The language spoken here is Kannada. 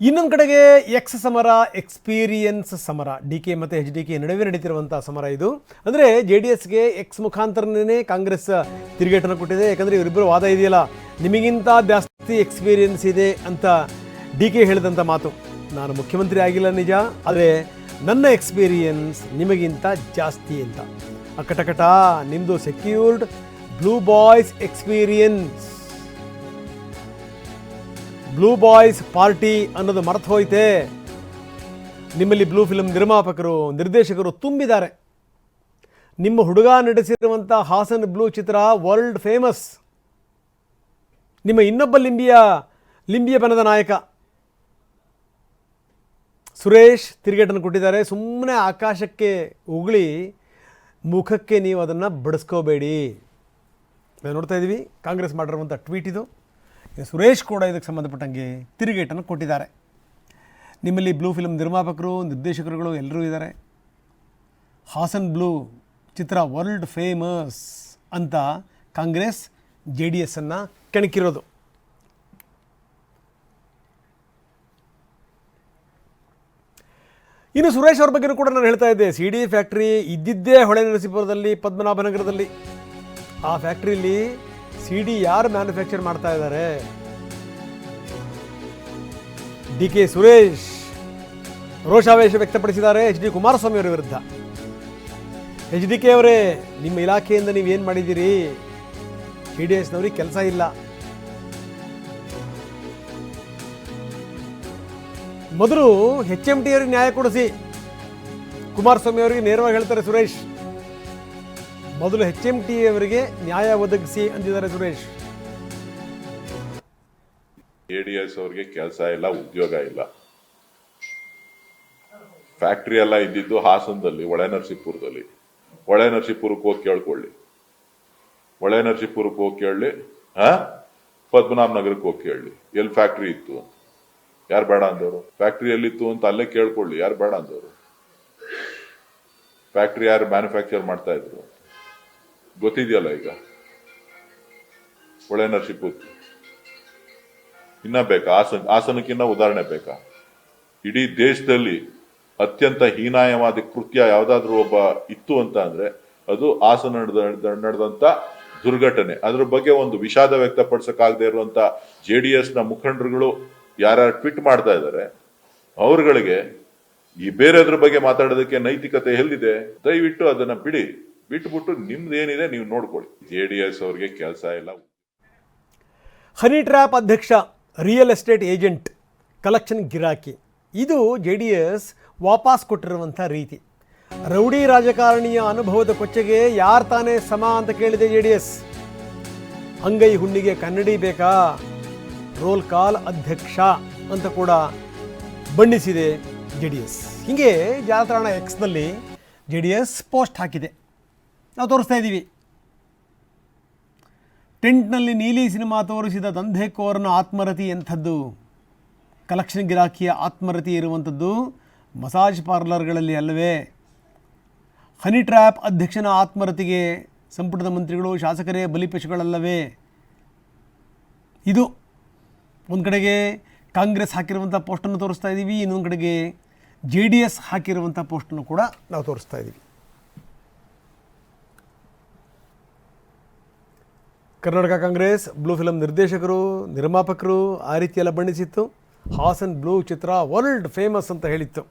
ಇನ್ನೊಂದು ಕಡೆಗೆ ಎಕ್ಸ್ ಸಮರ, ಎಕ್ಸ್ಪೀರಿಯನ್ಸ್ ಸಮರ, ಡಿ ಕೆ ಮತ್ತು ಎಚ್ ಡಿ ಕೆ ನಡುವೆ ನಡೀತಿರುವಂಥ ಸಮರ ಇದು. ಅಂದರೆ ಜೆ ಡಿ ಎಸ್ಗೆ ಎಕ್ಸ್ ಮುಖಾಂತರನೇ ಕಾಂಗ್ರೆಸ್ ತಿರುಗೇಟನ್ನು ಕೊಟ್ಟಿದೆ. ಯಾಕಂದರೆ ಇವರಿಬ್ಬರು ವಾದ ಇದೆಯಲ್ಲ, ನಿಮಗಿಂತ ಜಾಸ್ತಿ ಎಕ್ಸ್ಪೀರಿಯನ್ಸ್ ಇದೆ ಅಂತ ಡಿ ಕೆ ಹೇಳಿದಂಥ ಮಾತು. ನಾನು ಮುಖ್ಯಮಂತ್ರಿ ಆಗಿಲ್ಲ ನಿಜ, ಆದರೆ ನನ್ನ ಎಕ್ಸ್ಪೀರಿಯನ್ಸ್ ನಿಮಗಿಂತ ಜಾಸ್ತಿ ಅಂತ. ಅಕ್ಕಟಕಟ ನಿಮ್ಮದು secured blue boys experience, blue boys party ಅನ್ನೋದು ಮರೆತು ಹೋಯ್ತೆ. ನಿಮ್ಮಲ್ಲಿ ಬ್ಲೂ ಫಿಲ್ಮ್ ನಿರ್ಮಾಪಕರು, ನಿರ್ದೇಶಕರು ತುಂಬಿದ್ದಾರೆ. ನಿಮ್ಮ ಹುಡುಗ ನಡೆಸಿರುವಂಥ ಹಾಸನ್ ಬ್ಲೂ ಚಿತ್ರ ವರ್ಲ್ಡ್ ಫೇಮಸ್. ನಿಮ್ಮ ಇನ್ನೊಬ್ಬ ಲಿಂಬಿಯ ಬನದ ನಾಯಕ ಸುರೇಶ್ ತಿರುಗೇಟನ್ನು ಕೊಟ್ಟಿದ್ದಾರೆ. ಸುಮ್ಮನೆ ಆಕಾಶಕ್ಕೆ ಉಗುಳಿ ಮುಖಕ್ಕೆ ನೀವು ಅದನ್ನು ಬಡಿಸ್ಕೋಬೇಡಿ. ನಾವು ನೋಡ್ತಾ ಇದ್ದೀವಿ ಕಾಂಗ್ರೆಸ್ ಮಾಡಿರುವಂಥ ಟ್ವೀಟ್ ಇದು. ಸುರೇಶ್ ಕೂಡ ಇದಕ್ಕೆ ಸಂಬಂಧಪಟ್ಟಂಗೆ ತಿರುಗೇಟನ್ನು ಕೊಟ್ಟಿದ್ದಾರೆ. ನಿಮ್ಮಲ್ಲಿ ಬ್ಲೂ ಫಿಲ್ಮ್ ನಿರ್ಮಾಪಕರು, ನಿರ್ದೇಶಕರುಗಳು ಎಲ್ಲರೂ ಇದ್ದಾರೆ. ಹಾಸನ್ ಬ್ಲೂ ಚಿತ್ರ ವರ್ಲ್ಡ್ ಫೇಮಸ್ ಅಂತ ಕಾಂಗ್ರೆಸ್ ಜೆ ಡಿ ಎಸ್ಸನ್ನು ಕೆಣಕಿರೋದು. ಇನ್ನು ಸುರೇಶ್ ಅವ್ರ ಬಗ್ಗೆಯೂ ಕೂಡ ನಾನು ಹೇಳ್ತಾ ಇದ್ದೆ. ಸಿ ಡಿ ಫ್ಯಾಕ್ಟ್ರಿ ಇದ್ದಿದ್ದೇ ಹೊಳೆನರಸೀಪುರದಲ್ಲಿ, ಪದ್ಮನಾಭನಗರದಲ್ಲಿ. ಆ ಫ್ಯಾಕ್ಟ್ರಿಯಲ್ಲಿ ಸಿ ಡಿ ಯಾರು ಮ್ಯಾನುಫ್ಯಾಕ್ಚರ್ ಮಾಡ್ತಾ ಇದ್ದಾರೆ? ಡಿ ಕೆ ಸುರೇಶ್ ರೋಷಾವೇಶ ವ್ಯಕ್ತಪಡಿಸಿದ್ದಾರೆ ಎಚ್ ಡಿ ಕುಮಾರಸ್ವಾಮಿ ಅವರ ವಿರುದ್ಧ. ಎಚ್ ಡಿ ಕೆ ಅವರೇ, ನಿಮ್ಮ ಇಲಾಖೆಯಿಂದ ನೀವೇನು ಮಾಡಿದ್ದೀರಿ? ಜೆ ಡಿ ಎಸ್ನವ್ರಿಗೆ ಕೆಲಸ ಇಲ್ಲ. ಮೊದಲು ಎಚ್ ಎಂ ಟಿ ಅವರಿಗೆ ನ್ಯಾಯ ಕೊಡಿಸಿ. ಕುಮಾರಸ್ವಾಮಿ ಅವರಿಗೆ ನೇರವಾಗಿ ಹೇಳ್ತಾರೆ ಸುರೇಶ್. ಮೊದಲು ಎಚ್ ಎಂ ಟಿ ಅವರಿಗೆ ನ್ಯಾಯ ಒದಗಿಸಿ ಅಂದಿದ್ದಾರೆ ಸುರೇಶ್. ಜೆಡಿಎಸ್ ಅವ್ರಿಗೆ ಕೆಲಸ ಇಲ್ಲ, ಉದ್ಯೋಗ ಇಲ್ಲ. ಫ್ಯಾಕ್ಟ್ರಿ ಎಲ್ಲ ಇದ್ದಿದ್ದು ಹಾಸನದಲ್ಲಿ, ಹೊಳೆನರಸೀಪುರದಲ್ಲಿ. ಹೊಳೆನರಸೀಪುರಕ್ಕೆ ಹೋಗಿ ಕೇಳ್ಕೊಳ್ಳಿ, ಹೊಳೆನರಸೀಪುರಕ್ಕೆ ಹೋಗಿ ಕೇಳಲಿ, ಪದ್ಮನಾಭ ನಗರಕ್ಕೆ ಹೋಗಿ ಕೇಳಲಿ ಎಲ್ಲಿ ಫ್ಯಾಕ್ಟ್ರಿ ಇತ್ತು. ಯಾರು ಬೇಡ ಅಂದವರು? ಫ್ಯಾಕ್ಟ್ರಿ ಎಲ್ಲಿತ್ತು ಅಂತ ಅಲ್ಲೇ ಕೇಳ್ಕೊಳ್ಳಿ, ಯಾರು ಬೇಡ ಅಂದವರು? ಫ್ಯಾಕ್ಟ್ರಿ ಯಾರು ಮ್ಯಾನುಫ್ಯಾಕ್ಚರ್ ಮಾಡ್ತಾ ಇದ್ರು ಗೊತ್ತಿದೆಯಲ್ಲ. ಈಗ ಹೊಳೆನರಸೀಪುರ ಇನ್ನ ಬೇಕಾ? ಹಾಸನಕ್ಕಿನ್ನ ಉದಾಹರಣೆ ಬೇಕಾ? ಇಡೀ ದೇಶದಲ್ಲಿ ಅತ್ಯಂತ ಹೀನಾಯವಾದ ಕೃತ್ಯ ಯಾವ್ದಾದ್ರು ಒಬ್ಬ ಇತ್ತು ಅಂತ ಅಂದ್ರೆ ಅದು ಹಾಸನ ನಡೆದಂತ ದುರ್ಘಟನೆ. ಅದ್ರ ಬಗ್ಗೆ ಒಂದು ವಿಷಾದ ವ್ಯಕ್ತಪಡಿಸಕ್ಕಾಗದೆ ಇರುವಂತ ಜೆ ಡಿ ಎಸ್ ನ ಮುಖಂಡರುಗಳು ಯಾರ್ಯಾರು ಟ್ವೀಟ್ ಮಾಡ್ತಾ ಇದ್ದಾರೆ, ಅವ್ರಗಳಿಗೆ ಈ ಬೇರೆದ್ರ ಬಗ್ಗೆ ಮಾತಾಡೋದಕ್ಕೆ ನೈತಿಕತೆ ಎಲ್ಲಿದೆ? ದಯವಿಟ್ಟು ಅದನ್ನ ಬಿಟ್ಬಿಟ್ಟು ನಿಮ್ದು ಏನಿದೆ ನೀವು ನೋಡ್ಕೊಳ್ಳಿ. ಜೆ ಡಿ ಎಸ್ ಅವ್ರಿಗೆ ಕೆಲಸ ಇಲ್ಲ. ಹನಿ ಟ್ರ್ಯಾಪ್ ಅಧ್ಯಕ್ಷ, ರಿಯಲ್ ಎಸ್ಟೇಟ್ ಏಜೆಂಟ್, ಕಲೆಕ್ಷನ್ ಗಿರಾಕಿ, ಇದು ಜೆ ಡಿ ಎಸ್ ವಾಪಸ್ ಕೊಟ್ಟಿರುವಂಥ ರೀತಿ. ರೌಡಿ ರಾಜಕಾರಣಿಯ ಅನುಭವದ ಕೊಚ್ಚೆಗೆ ಯಾರು ತಾನೇ ಸಮ ಅಂತ ಕೇಳಿದೆ ಜೆ ಡಿ ಎಸ್. ಅಂಗೈ ಹುಣ್ಣಿಗೆ ಕನ್ನಡಿ ಬೇಕಾ? ರೋಲ್ ಕಾಲ್ ಅಧ್ಯಕ್ಷ ಅಂತ ಕೂಡ ಬಣ್ಣಿಸಿದೆ ಜೆ ಡಿ ಎಸ್. ಹೀಗೆ ಜಾಲತಾಣ ಎಕ್ಸ್ನಲ್ಲಿ ಜೆ ಡಿ ಎಸ್ ಪೋಸ್ಟ್ ಹಾಕಿದೆ, ನಾವು ತೋರಿಸ್ತಾ ಇದ್ದೀವಿ. ಟೆಂಟ್ನಲ್ಲಿ ನೀಲಿ ಸಿನಿಮಾ ತೋರಿಸಿದ ದಂಧೆಕೋರನ ಆತ್ಮರತಿ ಎಂಥದ್ದು? ಕಲೆಕ್ಷನ್ ಗಿರಾಕಿಯ ಆತ್ಮರತಿ ಇರುವಂಥದ್ದು ಮಸಾಜ್ ಪಾರ್ಲರ್ಗಳಲ್ಲಿ ಅಲ್ಲವೇ? ಹನಿ ಟ್ರ್ಯಾಪ್ ಅಧ್ಯಕ್ಷನ ಆತ್ಮರತಿಗೆ ಸಂಪುಟದ ಮಂತ್ರಿಗಳು, ಶಾಸಕರೇ ಬಲಿಪಶುಗಳಲ್ಲವೇ? ಇದು ಒಂದು ಕಡೆಗೆ ಕಾಂಗ್ರೆಸ್ ಹಾಕಿರುವಂಥ ಪೋಸ್ಟನ್ನು ತೋರಿಸ್ತಾ ಇದ್ದೀವಿ, ಇನ್ನೊಂದು ಕಡೆಗೆ ಜೆ ಡಿ ಎಸ್ ಹಾಕಿರುವಂಥ ಪೋಸ್ಟನ್ನು ಕೂಡ ನಾವು ತೋರಿಸ್ತಾ ಇದ್ದೀವಿ. ಕರ್ನಾಟಕ ಕಾಂಗ್ರೆಸ್ ಬ್ಲೂ ಫಿಲಮ್ ನಿರ್ದೇಶಕರು, ನಿರ್ಮಾಪಕರು ಆ ರೀತಿಯೆಲ್ಲ ಬಣ್ಣಿಸಿತ್ತು. ಹಾಸನ್ ಬ್ಲೂ ಚಿತ್ರ ವರ್ಲ್ಡ್ ಫೇಮಸ್ ಅಂತ ಹೇಳಿತ್ತು.